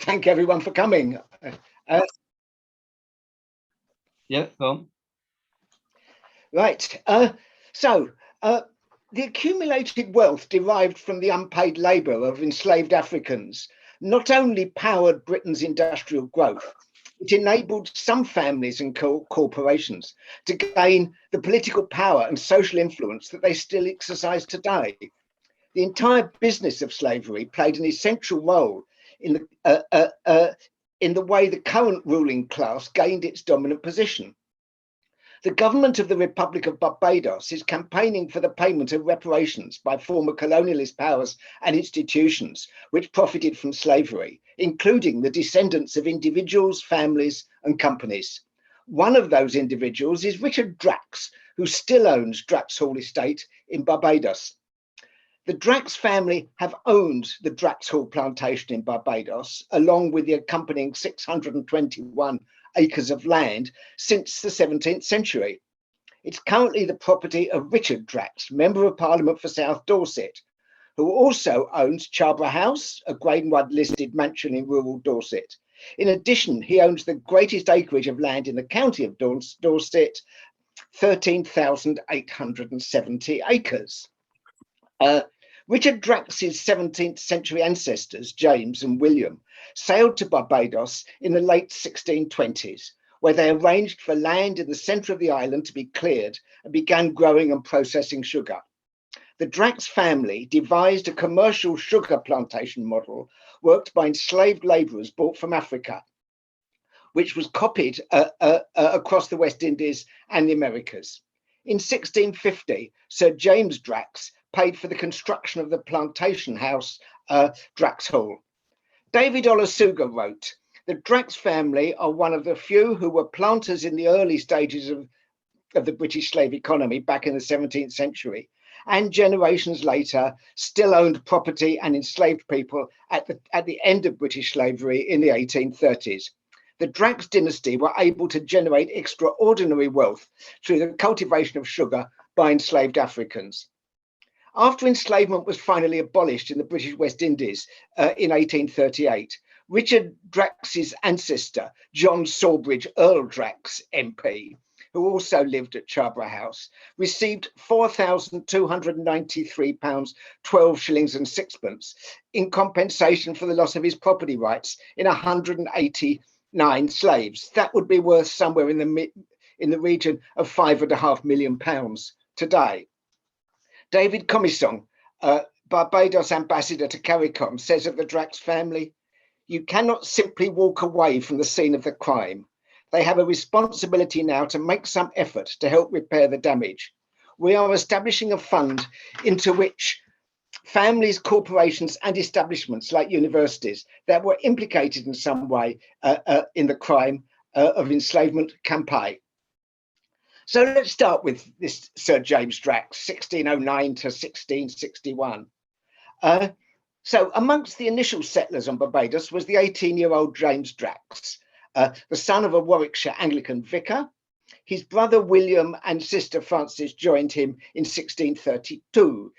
thank everyone for coming. Yeah, go on. Right. The accumulated wealth derived from the unpaid labour of enslaved Africans not only powered Britain's industrial growth, it enabled some families and corporations to gain the political power and social influence that they still exercise today. The entire business of slavery played an essential role in the way the current ruling class gained its dominant position. The government of the Republic of Barbados is campaigning for the payment of reparations by former colonialist powers and institutions which profited from slavery, including the descendants of individuals, families, and companies. One of those individuals is Richard Drax, who still owns Drax Hall Estate in Barbados. The Drax family have owned the Drax Hall Plantation in Barbados, along with the accompanying 621 acres of land since the 17th century. It's currently the property of Richard Drax, Member of Parliament for South Dorset, who also owns Charborough House, a Grade 1 listed mansion in rural Dorset. In addition, he owns the greatest acreage of land in the county of Dorset, 13,870 acres. Richard Drax's 17th century ancestors, James and William, sailed to Barbados in the late 1620s, where they arranged for land in the centre of the island to be cleared and began growing and processing sugar. The Drax family devised a commercial sugar plantation model worked by enslaved labourers brought from Africa, which was copied across the West Indies and the Americas. In 1650, Sir James Drax paid for the construction of the plantation house, Drax Hall. David Olusoga wrote, "The Drax family are one of the few who were planters in the early stages of the British slave economy back in the 17th century, and generations later still owned property and enslaved people at the end of British slavery in the 1830s. The Drax dynasty were able to generate extraordinary wealth through the cultivation of sugar by enslaved Africans." After enslavement was finally abolished in the British West Indies in 1838, Richard Drax's ancestor, John Sawbridge Earl Drax, MP, who also lived at Charborough House, received £4,293, 12 shillings and sixpence in compensation for the loss of his property rights in 189 slaves. That would be worth somewhere in the region of £5.5 million today. David Comissiong, Barbados ambassador to CARICOM, says of the Drax family, "You cannot simply walk away from the scene of the crime. They have a responsibility now to make some effort to help repair the damage. We are establishing a fund into which families, corporations, and establishments like universities that were implicated in some way in the crime of enslavement can pay." So let's start with this Sir James Drax, 1609 to 1661. So amongst the initial settlers on Barbados was the 18-year-old James Drax, the son of a Warwickshire Anglican vicar. His brother William and sister Frances joined him in 1632.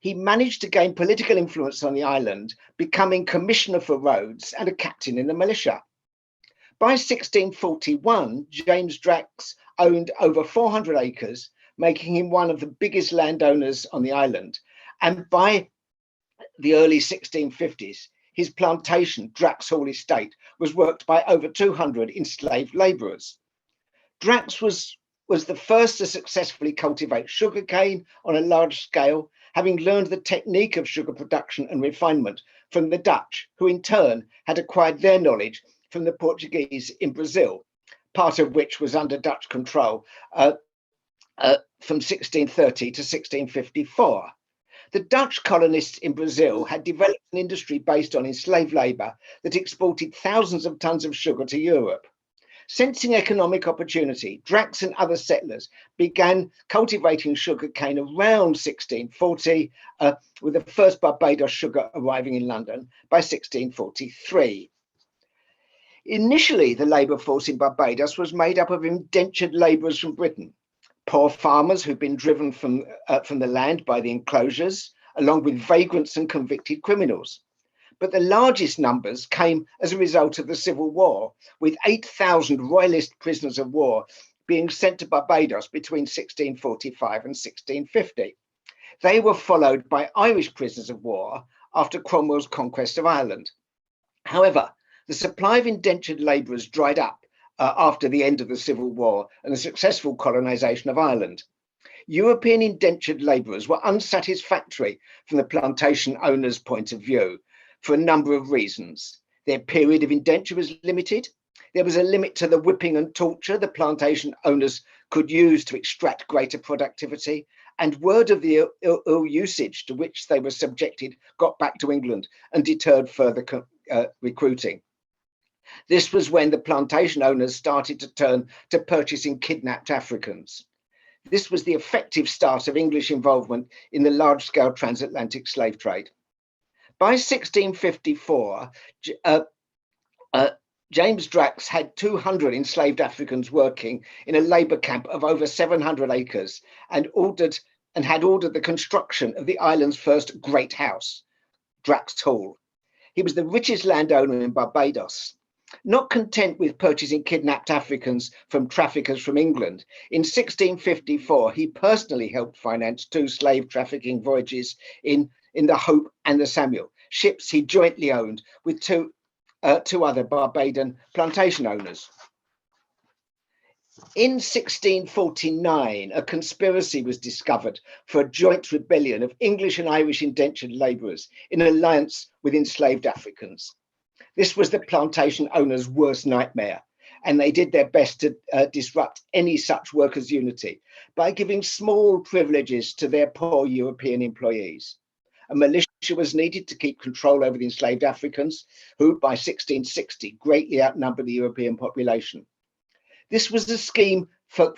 He managed to gain political influence on the island, becoming Commissioner for Roads and a captain in the militia. By 1641, James Drax owned over 400 acres, making him one of the biggest landowners on the island. And by the early 1650s, his plantation, Drax Hall Estate, was worked by over 200 enslaved labourers. Drax was the first to successfully cultivate sugarcane on a large scale, having learned the technique of sugar production and refinement from the Dutch, who in turn had acquired their knowledge from the Portuguese in Brazil, part of which was under Dutch control from 1630 to 1654. The Dutch colonists in Brazil had developed an industry based on enslaved labour that exported thousands of tons of sugar to Europe. Sensing economic opportunity, Drax and other settlers began cultivating sugarcane around 1640, with the first Barbados sugar arriving in London by 1643. Initially, the labour force in Barbados was made up of indentured labourers from Britain, poor farmers who'd been driven from the land by the enclosures, along with vagrants and convicted criminals. but the largest numbers came as a result of the Civil War, with 8,000 Royalist prisoners of war being sent to Barbados between 1645 and 1650. They were followed by Irish prisoners of war after Cromwell's conquest of Ireland. However, the supply of indentured labourers dried up after the end of the Civil War and the successful colonisation of Ireland. European indentured labourers were unsatisfactory from the plantation owners' point of view for a number of reasons. Their period of indenture was limited. There was a limit to the whipping and torture the plantation owners could use to extract greater productivity, and word of the ill usage to which they were subjected got back to England and deterred further recruiting. This was when the plantation owners started to turn to purchasing kidnapped Africans. This was the effective start of English involvement in the large-scale transatlantic slave trade. By 1654, James Drax had 200 enslaved Africans working in a labour camp of over 700 acres and had ordered the construction of the island's first great house, Drax Hall. He was the richest landowner in Barbados. Not content with purchasing kidnapped Africans from traffickers from England, in 1654 he personally helped finance 2 slave trafficking voyages in the Hope and the Samuel, ships he jointly owned with two other Barbadian plantation owners. In 1649, a conspiracy was discovered for a joint rebellion of English and Irish indentured labourers in alliance with enslaved Africans. This was the plantation owners' worst nightmare, and they did their best to disrupt any such workers' unity by giving small privileges to their poor European employees. A militia was needed to keep control over the enslaved Africans, who by 1660 greatly outnumbered the European population. This was a scheme for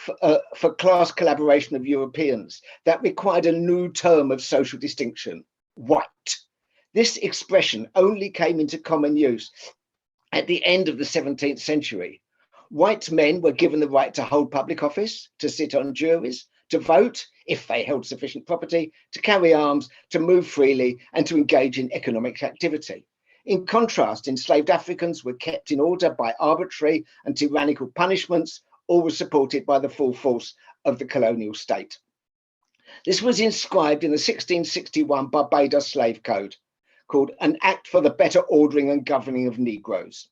class collaboration of Europeans that required a new term of social distinction, white. This expression only came into common use at the end of the 17th century. White men were given the right to hold public office, to sit on juries, to vote if they held sufficient property, to carry arms, to move freely, and to engage in economic activity. In contrast, enslaved Africans were kept in order by arbitrary and tyrannical punishments, all were supported by the full force of the colonial state. This was inscribed in the 1661 Barbados Slave Code, called An Act for the Better Ordering and Governing of Negroes.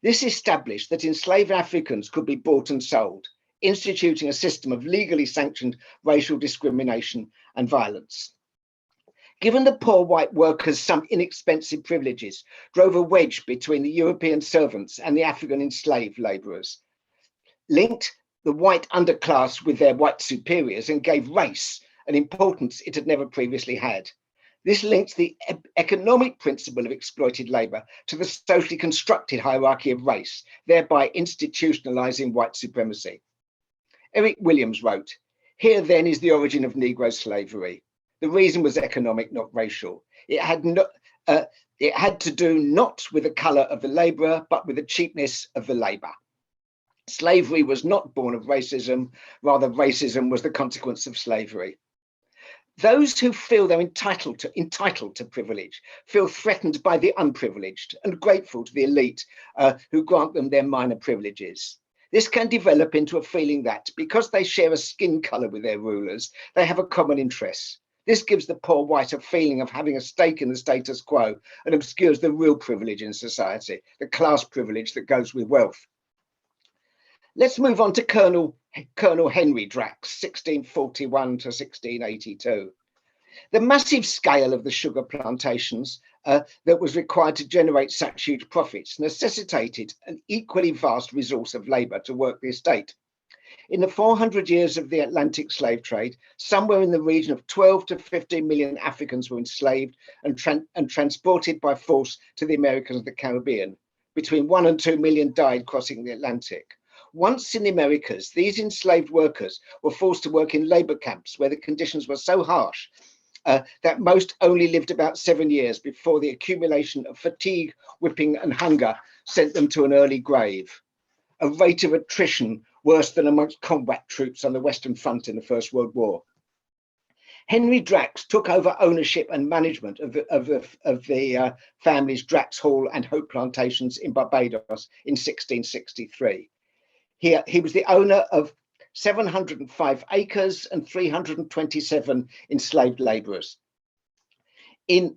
This established that enslaved Africans could be bought and sold, instituting a system of legally sanctioned racial discrimination and violence. Given the poor white workers some inexpensive privileges drove a wedge between the European servants and the African enslaved labourers, linked the white underclass with their white superiors, and gave race an importance it had never previously had. This links the economic principle of exploited labour to the socially constructed hierarchy of race, thereby institutionalising white supremacy. Eric Williams wrote, "Here then is the origin of Negro slavery. The reason was economic, not racial. It had to do not with the colour of the labourer, but with the cheapness of the labour. Slavery was not born of racism, rather racism was the consequence of slavery. Those who feel they're entitled to privilege feel threatened by the unprivileged and grateful to the elite who grant them their minor privileges. This can develop into a feeling that because they share a skin colour with their rulers, they have a common interest. This gives the poor white a feeling of having a stake in the status quo and obscures the real privilege in society, the class privilege that goes with wealth." Let's move on to Colonel Henry Drax, 1641 to 1682. The massive scale of the sugar plantations that was required to generate such huge profits necessitated an equally vast resource of labour to work the estate. In the 400 years of the Atlantic slave trade, somewhere in the region of 12 to 15 million Africans were enslaved and transported by force to the Americas and the Caribbean. Between 1 and 2 million died crossing the Atlantic. Once in the Americas, these enslaved workers were forced to work in labour camps where the conditions were so harsh that most only lived about 7 years before the accumulation of fatigue, whipping and hunger sent them to an early grave. A rate of attrition worse than amongst combat troops on the Western Front in the First World War. Henry Drax took over ownership and management of the family's Drax Hall and Hope plantations in Barbados in 1663. He was the owner of 705 acres and 327 enslaved labourers. In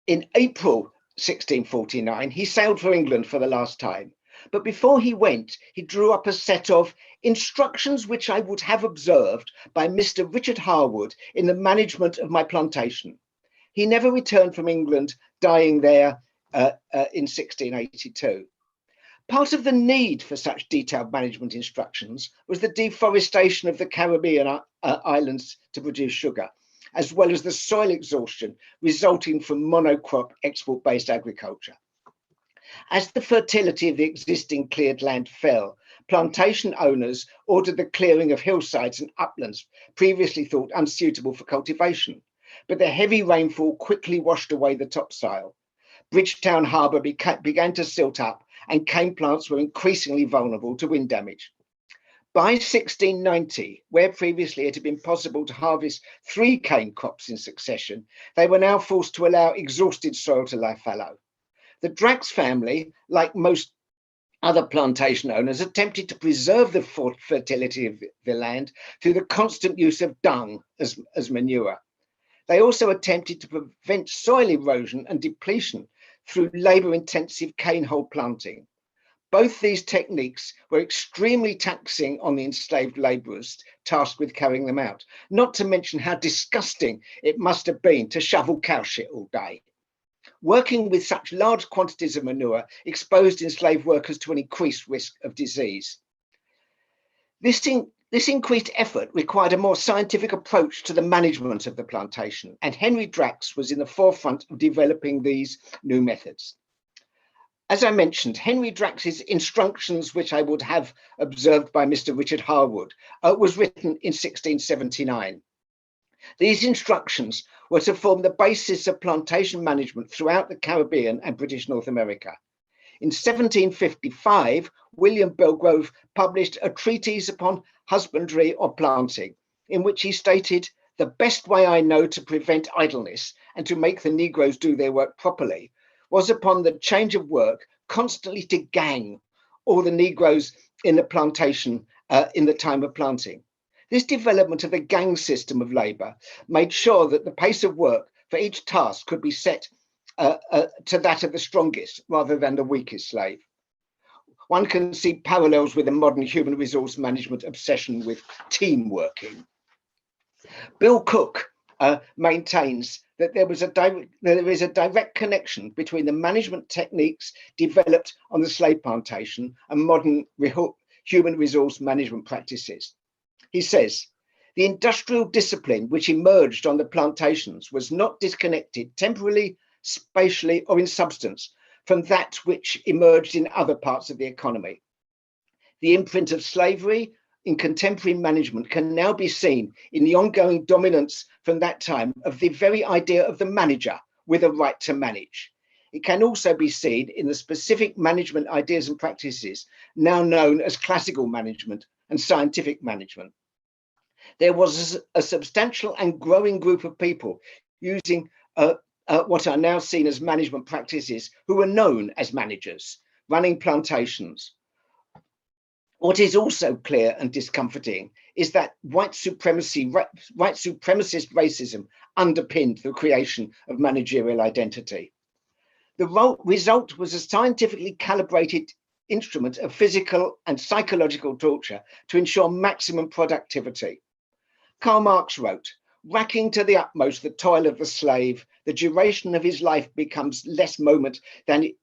April 1649, he sailed for England for the last time. But before he went, he drew up a set of instructions which I would have observed by Mr. Richard Harwood in the management of my plantation. He never returned from England, dying there in 1682. Part of the need for such detailed management instructions was the deforestation of the Caribbean islands to produce sugar, as well as the soil exhaustion resulting from monocrop export-based agriculture. As the fertility of the existing cleared land fell, plantation owners ordered the clearing of hillsides and uplands previously thought unsuitable for cultivation, but the heavy rainfall quickly washed away the topsoil. Bridgetown Harbour began to silt up, and cane plants were increasingly vulnerable to wind damage. By 1690, where previously it had been possible to harvest 3 cane crops in succession, they were now forced to allow exhausted soil to lie fallow. The Drax family, like most other plantation owners, attempted to preserve the fertility of the land through the constant use of dung as manure. They also attempted to prevent soil erosion and depletion through labour-intensive cane hole planting. Both these techniques were extremely taxing on the enslaved labourers tasked with carrying them out, not to mention how disgusting it must have been to shovel cow shit all day. Working with such large quantities of manure exposed enslaved workers to an increased risk of disease. This increased effort required a more scientific approach to the management of the plantation, and Henry Drax was in the forefront of developing these new methods. As I mentioned, Henry Drax's instructions, which I would have observed by Mr. Richard Harwood, was written in 1679. These instructions were to form the basis of plantation management throughout the Caribbean and British North America. In 1755, William Belgrove published a treatise upon husbandry or planting, in which he stated, "The best way I know to prevent idleness and to make the Negroes do their work properly was upon the change of work constantly to gang all the Negroes in the plantation in the time of planting." This development of the gang system of labour made sure that the pace of work for each task could be set to that of the strongest rather than the weakest slave. One can see parallels with the modern human resource management obsession with team working. Bill Cook maintains that there is a direct connection between the management techniques developed on the slave plantation and modern human resource management practices. He says, "The industrial discipline which emerged on the plantations was not disconnected temporally, spatially, or in substance from that which emerged in other parts of the economy. The imprint of slavery in contemporary management can now be seen in the ongoing dominance from that time of the very idea of the manager with a right to manage. It can also be seen in the specific management ideas and practices now known as classical management and scientific management. There was a substantial and growing group of people using what are now seen as management practices who were known as managers, running plantations. What is also clear and discomforting is that white supremacist racism underpinned the creation of managerial identity. The result was a scientifically calibrated instrument of physical and psychological torture to ensure maximum productivity. Karl Marx wrote, "Racking to the utmost the toil of the slave, the duration of his life becomes less moment than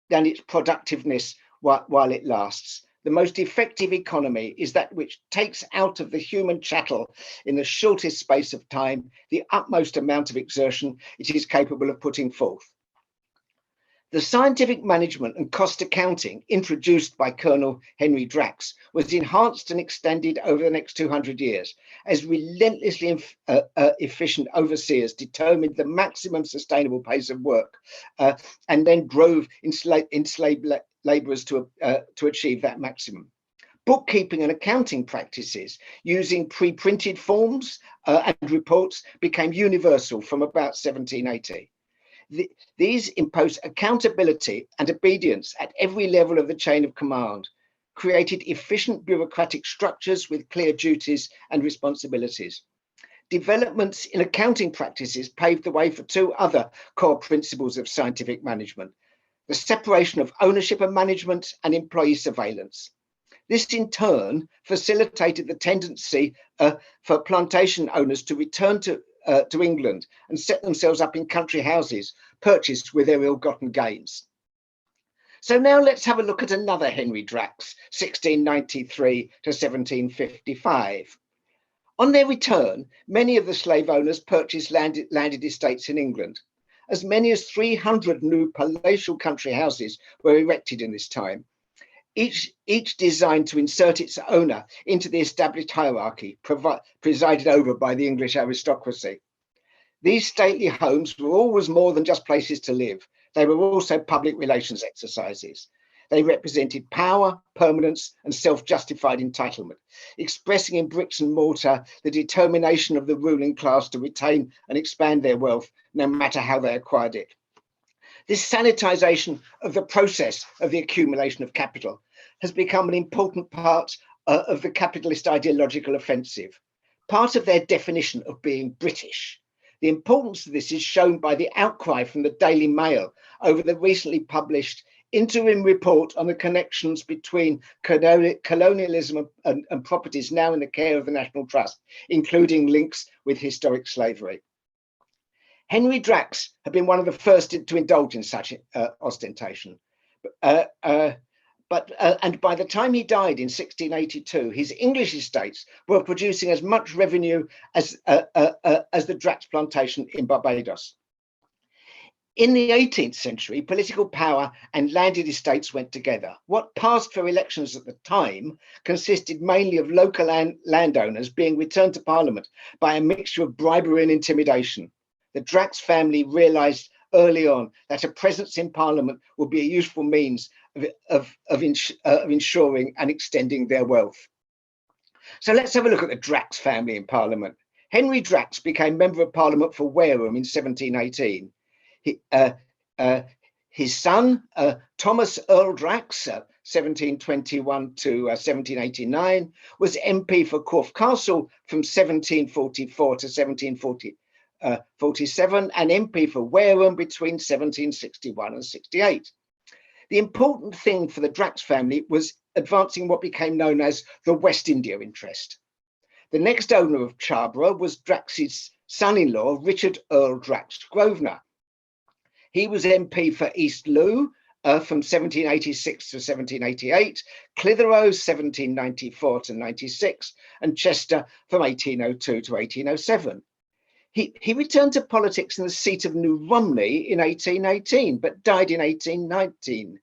its productiveness while it lasts. The most effective economy is that which takes out of the human chattel in the shortest space of time the utmost amount of exertion it is capable of putting forth." The scientific management and cost accounting introduced by Colonel Henry Drax was enhanced and extended over the next 200 years as relentlessly efficient overseers determined the maximum sustainable pace of work and then drove enslaved laborers to achieve that maximum. Bookkeeping and accounting practices using pre-printed forms and reports became universal from about 1780. These imposed accountability and obedience at every level of the chain of command, created efficient bureaucratic structures with clear duties and responsibilities. Developments in accounting practices paved the way for two other core principles of scientific management: the separation of ownership and management and employee surveillance. This in turn facilitated the tendency for plantation owners to return to England and set themselves up in country houses purchased with their ill-gotten gains. So now let's have a look at another Henry Drax, 1693 to 1755. On their return, many of the slave owners purchased landed estates in England. As many as 300 new palatial country houses were erected in this time, each designed to insert its owner into the established hierarchy presided over by the English aristocracy. These stately homes were always more than just places to live. They were also public relations exercises. They represented power, permanence, and self-justified entitlement, expressing in bricks and mortar the determination of the ruling class to retain and expand their wealth, no matter how they acquired it. This sanitization of the process of the accumulation of capital has become an important part of the capitalist ideological offensive, part of their definition of being British. The importance of this is shown by the outcry from the Daily Mail over the recently published interim report on the connections between colonialism and properties now in the care of the National Trust, including links with historic slavery. Henry Drax had been one of the first to indulge in such ostentation. And by the time he died in 1682, his English estates were producing as much revenue as the Drax plantation in Barbados. In the 18th century, political power and landed estates went together. What passed for elections at the time consisted mainly of local landowners being returned to Parliament by a mixture of bribery and intimidation. The Drax family realised early on that a presence in Parliament would be a useful means of ensuring and extending their wealth. So let's have a look at the Drax family in Parliament. Henry Drax became Member of Parliament for Wareham in 1718. His son, Thomas Earl Drax, 1721 to 1789, was MP for Corfe Castle from 1744 to 1747, and MP for Wareham between 1761 and 68. The important thing for the Drax family was advancing what became known as the West India interest. The next owner of Charborough was Drax's son-in-law, Richard Earl Drax Grosvenor. He was MP for East Looe from 1786 to 1788, Clitheroe 1794 to 96, and Chester from 1802 to 1807. He returned to politics in the seat of New Romney in 1818, but died in 1819,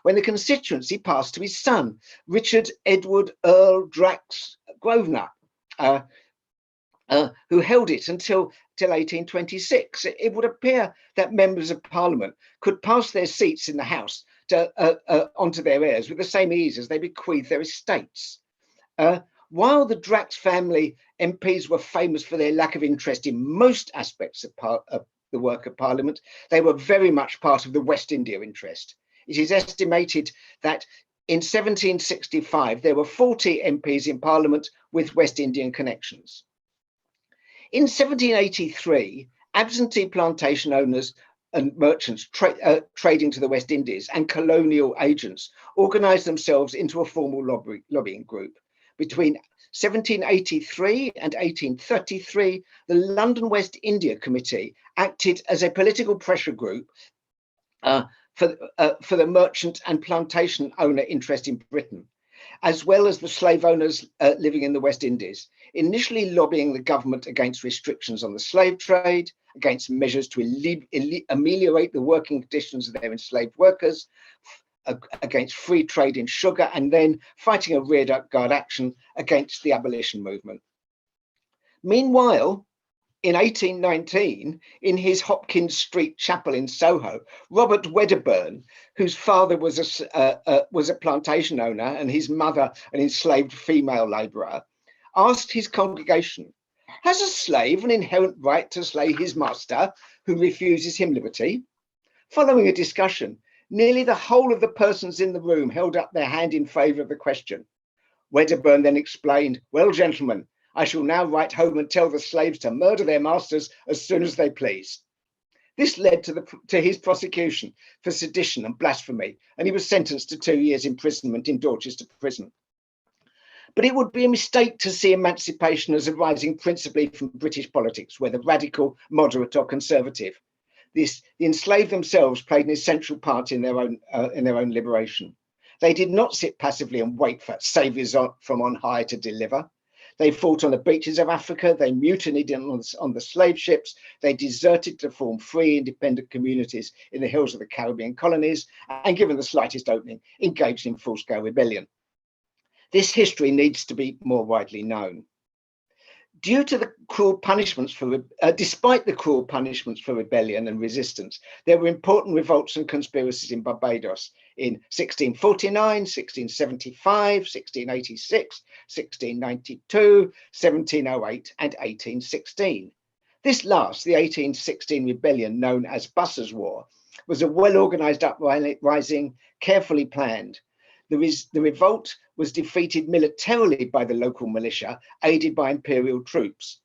when the constituency passed to his son, Richard Edward Earl Drax Grosvenor, who held it until 1826. It would appear that members of Parliament could pass their seats in the House onto their heirs with the same ease as they bequeathed their estates. While the Drax family MPs were famous for their lack of interest in most aspects of the work of Parliament, they were very much part of the West India interest. It is estimated that in 1765, there were 40 MPs in Parliament with West Indian connections. In 1783, absentee plantation owners and merchants trading to the West Indies and colonial agents organised themselves into a formal lobbying group. Between 1783 and 1833, the London West India Committee acted as a political pressure group for the merchant and plantation owner interest in Britain, as well as the slave owners living in the West Indies, initially lobbying the government against restrictions on the slave trade, against measures to ameliorate the working conditions of their enslaved workers, against free trade in sugar, and then fighting a rearguard action against the abolition movement. Meanwhile, In 1819, in his Hopkins Street chapel in Soho, Robert Wedderburn, whose father was a plantation owner and his mother an enslaved female labourer, asked his congregation, "Has a slave an inherent right to slay his master who refuses him liberty?" Following a discussion, nearly the whole of the persons in the room held up their hand in favour of the question. Wedderburn then explained, "Well, gentlemen, I shall now write home and tell the slaves to murder their masters as soon as they please." This led to his prosecution for sedition and blasphemy, and he was sentenced to 2 years imprisonment in Dorchester prison. But it would be a mistake to see emancipation as arising principally from British politics, whether radical, moderate, or conservative. The enslaved themselves played an essential part in their own liberation. They did not sit passively and wait for saviours from on high to deliver. They fought on the beaches of Africa, they mutinied on the slave ships, they deserted to form free independent communities in the hills of the Caribbean colonies, and given the slightest opening, engaged in full-scale rebellion. This history needs to be more widely known. Despite the cruel punishments for rebellion and resistance, there were important revolts and conspiracies in Barbados in 1649, 1675, 1686, 1692, 1708, and 1816. This last, the 1816 rebellion known as Bussers War, was a well-organised uprising, carefully planned. The revolt was defeated militarily by the local militia, aided by imperial troops.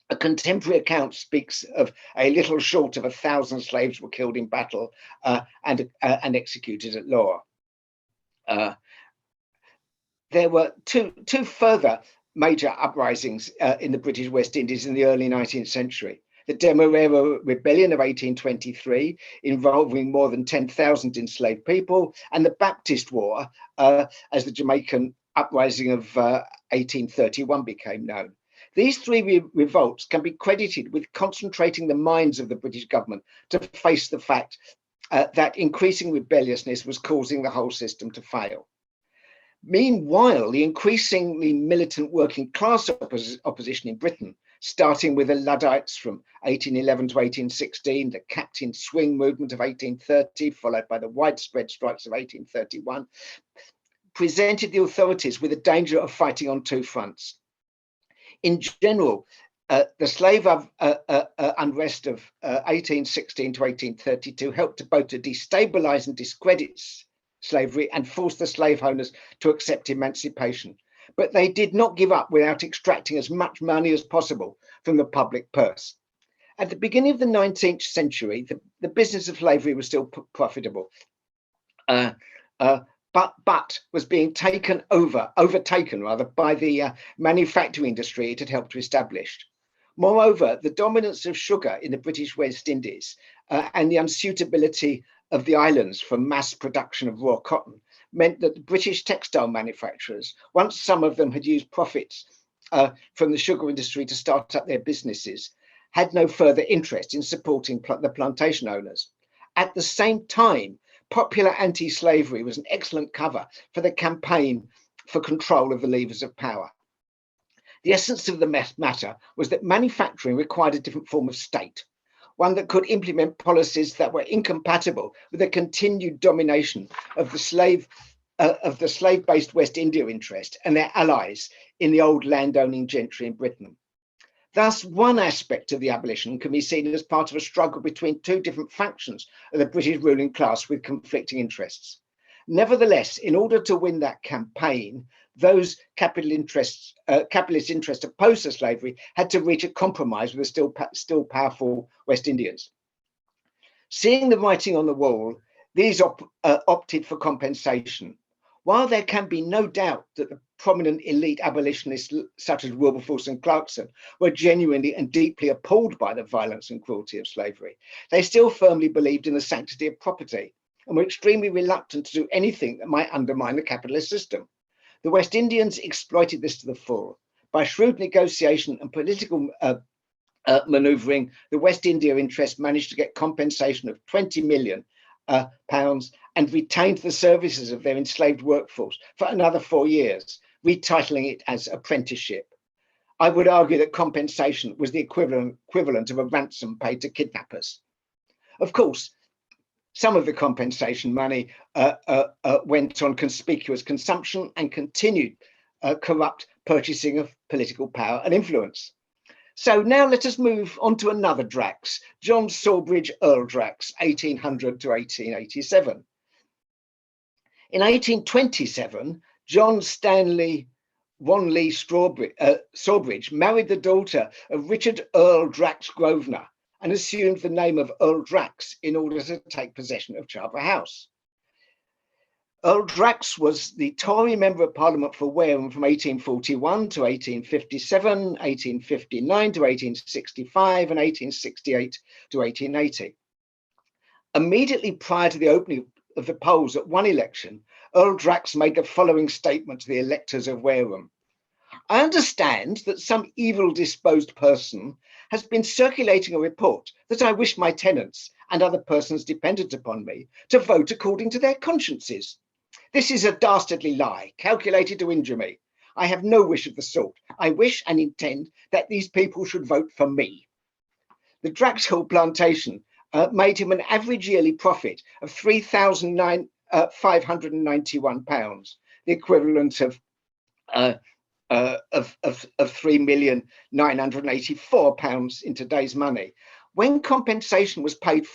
A contemporary account speaks of a little short of 1,000 slaves were killed in battle and executed at law. There were two further major uprisings in the British West Indies in the early 19th century. The Demerara Rebellion of 1823, involving more than 10,000 enslaved people, and the Baptist War, as the Jamaican uprising of 1831 became known. These three revolts can be credited with concentrating the minds of the British government to face the fact that increasing rebelliousness was causing the whole system to fail. Meanwhile, the increasingly militant working class opposition in Britain, starting with the Luddites from 1811 to 1816, the Captain Swing movement of 1830, followed by the widespread strikes of 1831, presented the authorities with the danger of fighting on two fronts. In general, the slave unrest of 1816 to 1832 helped to both to destabilize and discredit slavery and force the slave owners to accept emancipation. But they did not give up without extracting as much money as possible from the public purse. At the beginning of the 19th century, the business of slavery was still profitable, but was being overtaken by the manufacturing industry it had helped to establish. Moreover, the dominance of sugar in the British West Indies and the unsuitability of the islands for mass production of raw cotton meant that the British textile manufacturers, once some of them had used profits from the sugar industry to start up their businesses, had no further interest in supporting the plantation owners. At the same time, popular anti-slavery was an excellent cover for the campaign for control of the levers of power. The essence of the matter was that manufacturing required a different form of state, one that could implement policies that were incompatible with the continued domination of the slave-based West India interest and their allies in the old landowning gentry in Britain. Thus, one aspect of the abolition can be seen as part of a struggle between two different factions of the British ruling class with conflicting interests. Nevertheless, in order to win that campaign, those capitalist interests opposed to slavery had to reach a compromise with the still powerful West Indians. Seeing the writing on the wall, these opted for compensation. While there can be no doubt that the prominent elite abolitionists such as Wilberforce and Clarkson were genuinely and deeply appalled by the violence and cruelty of slavery, they still firmly believed in the sanctity of property and were extremely reluctant to do anything that might undermine the capitalist system. The West Indians exploited this to the full. By shrewd negotiation and political manoeuvring, the West India interest managed to get compensation of £20 million and retained the services of their enslaved workforce for another 4 years, retitling it as apprenticeship. I would argue that compensation was the equivalent of a ransom paid to kidnappers. Of course, some of the compensation money went on conspicuous consumption and continued corrupt purchasing of political power and influence. So now let us move on to another Drax, John Sawbridge Earl Drax, 1800 to 1887. In 1827, John Stanley Wanley Sawbridge married the daughter of Richard Earl Drax Grosvenor and assumed the name of Earl Drax in order to take possession of Charborough House. Earl Drax was the Tory Member of Parliament for Wareham from 1841 to 1857, 1859 to 1865, and 1868 to 1880. Immediately prior to the opening of the polls at one election, Earl Drax made the following statement to the electors of Wareham. I understand that some evil-disposed person has been circulating a report that I wish my tenants and other persons dependent upon me to vote according to their consciences. This is a dastardly lie, calculated to injure me. I have no wish of the sort. I wish and intend that these people should vote for me. The Drax Hall Plantation made him an average yearly profit of £3,591, the equivalent of £3,984 in today's money. When compensation was paid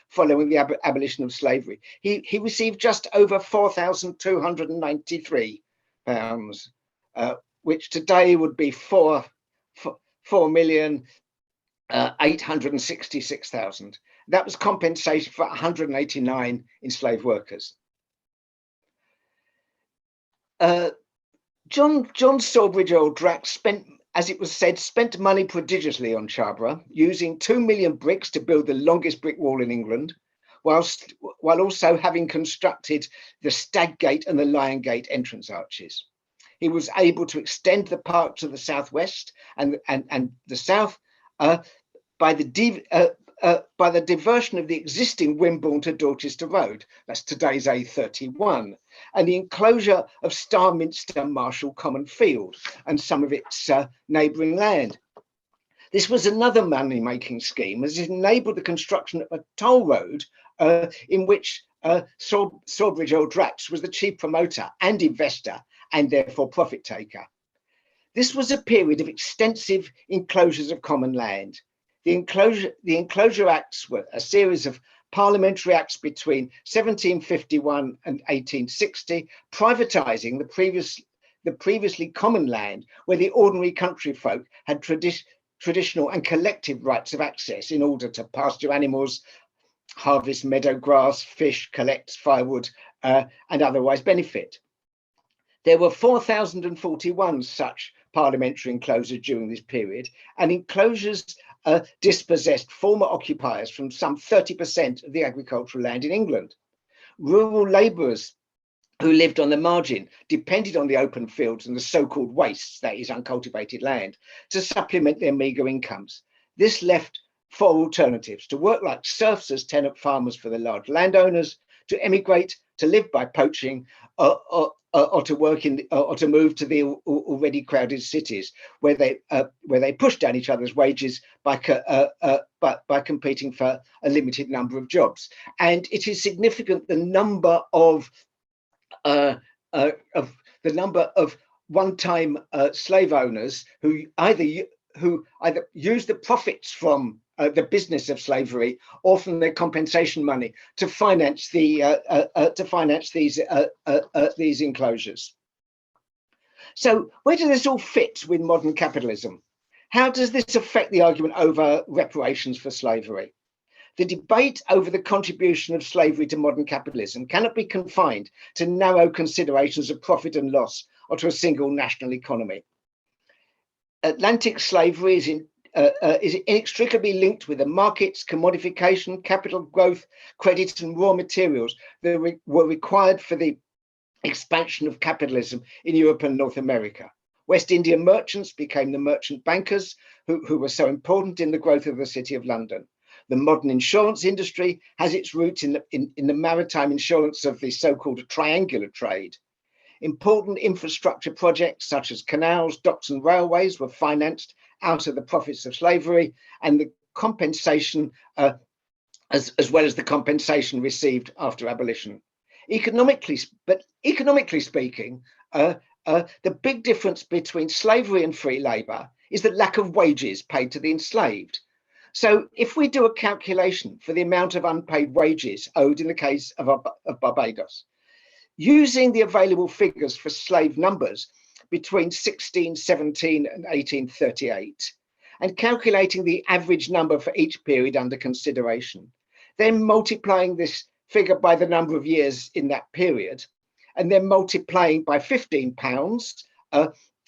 following the abolition of slavery, he received just over £4,293, which today would be £4,866,000. That was compensation for 189 enslaved workers. John Sawbridge Earl Drax spent money prodigiously on Charborough, using 2 million bricks to build the longest brick wall in England, while also having constructed the Stag Gate and the Lion Gate entrance arches. He was able to extend the park to the southwest and the south by the diversion of the existing Wimborne to Dorchester Road, that's today's A31, and the enclosure of Starminster Marshall Common Field and some of its neighbouring land. This was another money-making scheme, as it enabled the construction of a toll road in which Sawbridge Earl Drax was the chief promoter and investor, and therefore profit taker. This was a period of extensive enclosures of common land. The Enclosure Acts were a series of parliamentary acts between 1751 and 1860, privatising the previously common land where the ordinary country folk had traditional and collective rights of access in order to pasture animals, harvest meadow grass, fish, collect firewood, and otherwise benefit. There were 4,041 such parliamentary enclosures during this period, and enclosures dispossessed former occupiers from some 30% of the agricultural land in England. Rural labourers who lived on the margin depended on the open fields and the so-called wastes, that is uncultivated land, to supplement their meagre incomes. This left four alternatives: to work like serfs as tenant farmers for the large landowners, to emigrate, to live by poaching, or to work or to move to the already crowded cities, where they push down each other's wages by competing for a limited number of jobs. And it is significant the number of one-time slave owners who either use the profits from the business of slavery or from their compensation money to finance these enclosures. So where does this all fit with modern capitalism? How does this affect the argument over reparations for slavery? The debate over the contribution of slavery to modern capitalism cannot be confined to narrow considerations of profit and loss or to a single national economy. Atlantic slavery is inextricably linked with the markets, commodification, capital growth, credit, and raw materials that were required for the expansion of capitalism in Europe and North America. West Indian merchants became the merchant bankers who were so important in the growth of the City of London. The modern insurance industry has its roots in the maritime insurance of the so-called triangular trade. Important infrastructure projects such as canals, docks and railways were financed out of the profits of slavery, and the compensation as well as the compensation received after abolition. Economically speaking, the big difference between slavery and free labour is the lack of wages paid to the enslaved. So if we do a calculation for the amount of unpaid wages owed in the case of Barbados, using the available figures for slave numbers between 1617 and 1838, and calculating the average number for each period under consideration, then multiplying this figure by the number of years in that period, and then multiplying by £15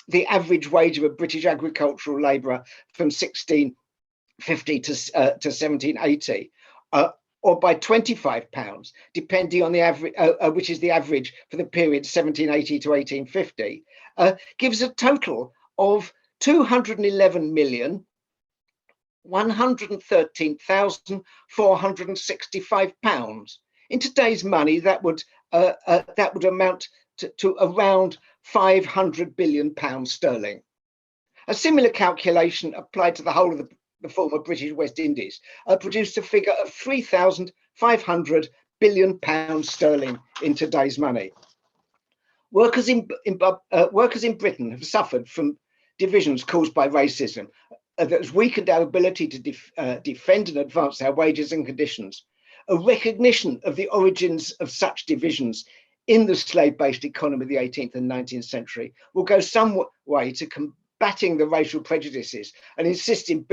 the average wage of a British agricultural labourer from 1650 to 1780, or by £25, depending on the average, which is the average for the period 1780 to 1850, gives a total of £211,113,465. In today's money, that would amount to around £500 billion sterling. A similar calculation applied to the whole of the former British West Indies produced a figure of £3,500 billion sterling in today's money. Workers in Britain have suffered from divisions caused by racism that has weakened our ability to defend and advance our wages and conditions. A recognition of the origins of such divisions in the slave-based economy of the 18th and 19th century will go some way to combating the racial prejudices and assist in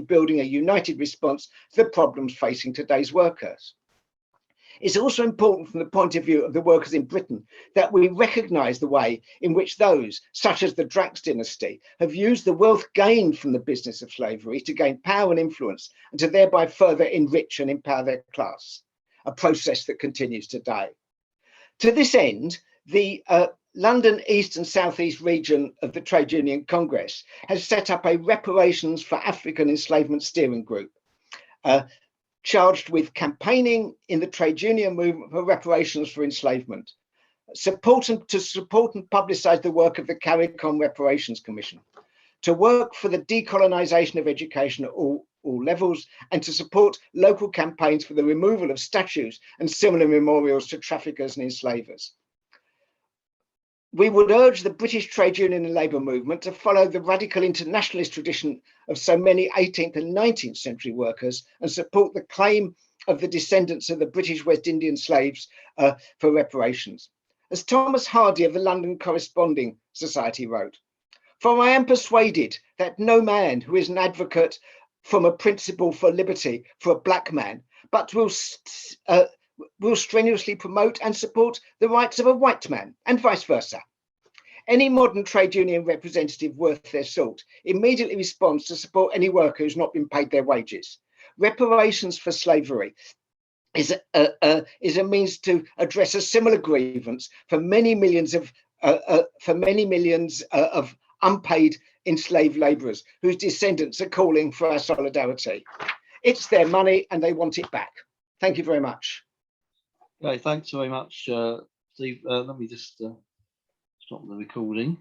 building a united response to the problems facing today's workers. It's also important from the point of view of the workers in Britain that we recognise the way in which those, such as the Drax dynasty, have used the wealth gained from the business of slavery to gain power and influence and to thereby further enrich and empower their class, a process that continues today. To this end, the London East and South East region of the Trade Union Congress has set up a Reparations for African Enslavement steering group, charged with campaigning in the trade union movement for reparations for enslavement, support and publicise the work of the CARICOM Reparations Commission, to work for the decolonisation of education at all levels, and to support local campaigns for the removal of statues and similar memorials to traffickers and enslavers. We would urge the British trade union and labour movement to follow the radical internationalist tradition of so many 18th and 19th century workers and support the claim of the descendants of the British West Indian slaves for reparations. As Thomas Hardy of the London Corresponding Society wrote, "For I am persuaded that no man who is an advocate from a principle for liberty for a black man, but will strenuously promote and support the rights of a white man, and vice versa. Any modern trade union representative worth their salt immediately responds to support any worker who's not been paid their wages. Reparations for slavery is a means to address a similar grievance for many millions of unpaid enslaved labourers whose descendants are calling for our solidarity. It's their money and they want it back." Thank you very much. Okay, thanks very much, Steve. Let me just stop the recording.